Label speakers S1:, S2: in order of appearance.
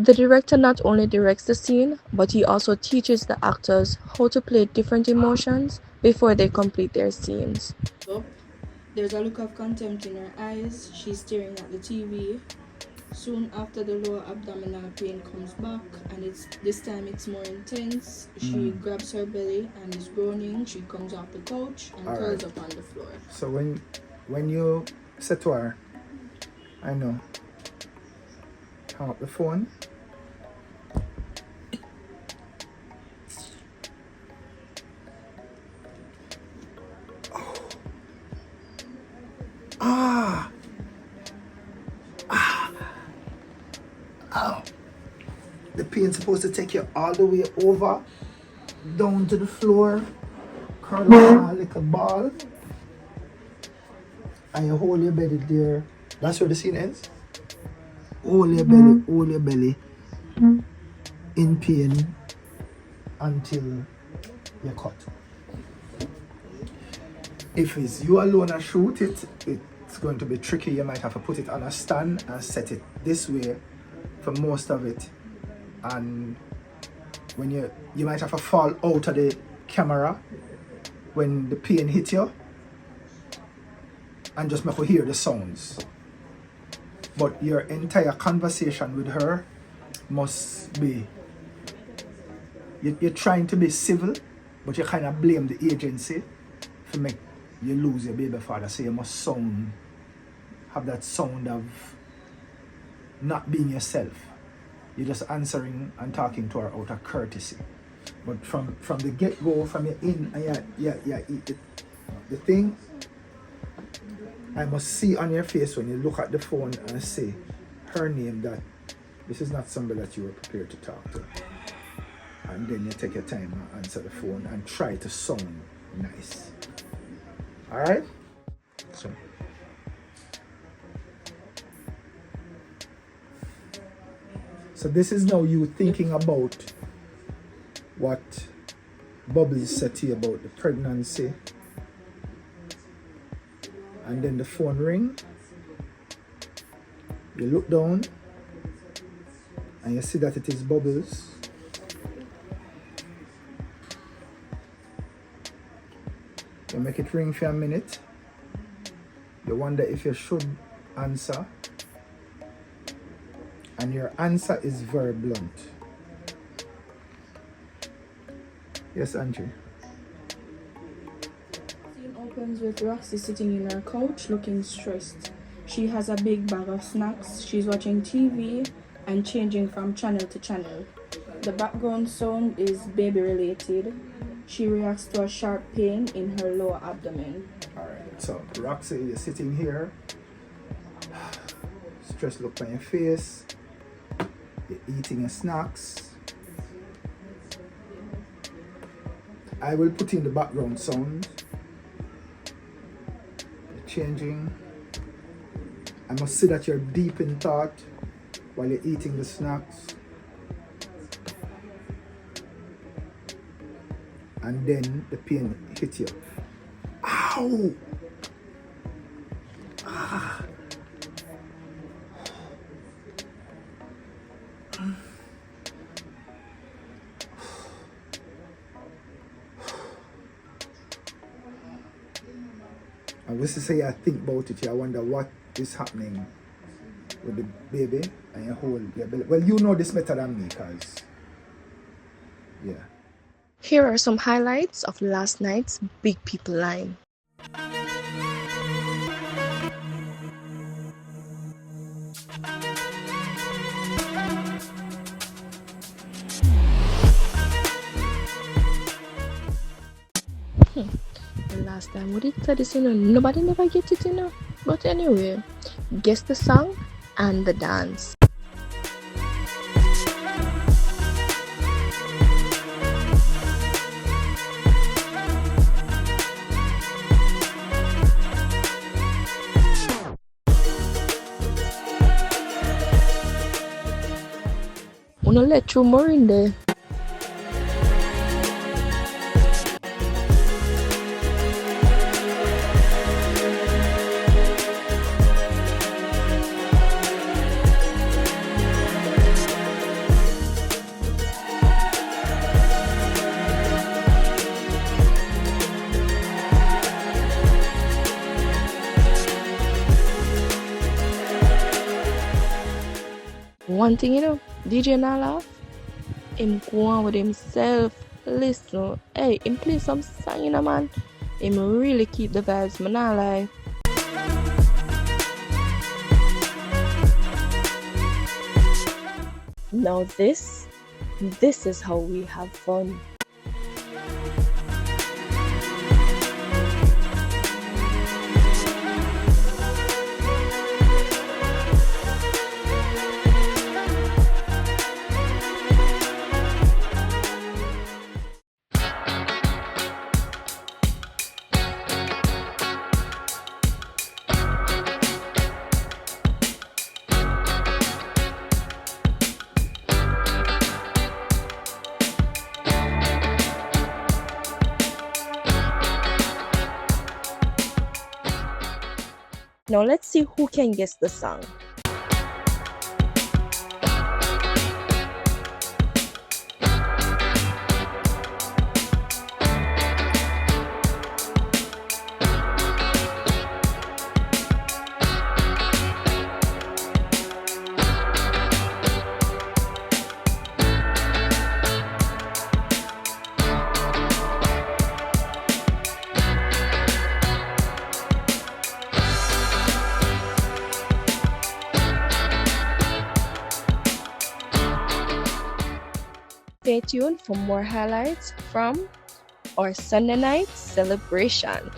S1: The director not only directs the scene, but he also teaches the actors how to play different emotions before they complete their scenes.
S2: Up. There's a look of contempt in her eyes. She's staring at the TV. Soon after, the lower abdominal pain comes back, and this time it's more intense. She grabs her belly and is groaning. She comes off the couch and curls up on the floor.
S3: So when you said to her, I know, hang up the phone. The pain's supposed to take you all the way over, down to the floor, curl up like a ball, and you hold your belly there. That's where the scene ends. Hold your belly in pain until you cut. If it's you alone and shoot it, it's going to be tricky. You might have to put it on a stand and set it this way for most of it. And when you might have to fall out of the camera when the pain hits you and just make you hear the sounds. But your entire conversation with her must be, you're trying to be civil, but you kind of blame the agency for make you lose your baby father. So you must have that sound of not being yourself. You're just answering and talking to her out of courtesy. But from the get-go, from your in, the thing, I must see on your face when you look at the phone and say her name, that this is not somebody that you were prepared to talk to. And then you take your time and answer the phone and try to sound nice. Alright? So this is now you thinking about what Bubbles said to you about the pregnancy. And then the phone ring. You look down and you see that it is Bubbles. You make it ring for a minute. You wonder if you should answer. And your answer is very blunt. Yes, Angie.
S2: Scene opens with Roxy sitting in her couch looking stressed. She has a big bag of snacks. She's watching TV and changing from channel to channel. The background sound is baby related. She reacts to a sharp pain in her lower abdomen.
S3: Alright, so Roxy, you're sitting here. Stress look on your face. You're eating your snacks. I will put in the background sound. You're changing. I must see that you're deep in thought while you're eating the snacks. And then the pain hit you. Ow! Ah! And this is say I think about it, I wonder what is happening with the baby and your whole your belly. Well, you know this better than me, cause yeah.
S1: Here are some highlights of last night's Big People line. The last time we did this, nobody never gets it, But anyway, guess the song and the dance. Wanna let you more in there. One thing you know, DJ not laugh. Him go on with himself. Listen, hey, him play some song, you know, man. Him really keep the vibes, man. Not lie. Now this is how we have fun. Now let's see who can guess the song. Stay tuned for more highlights from our Sunday night celebration.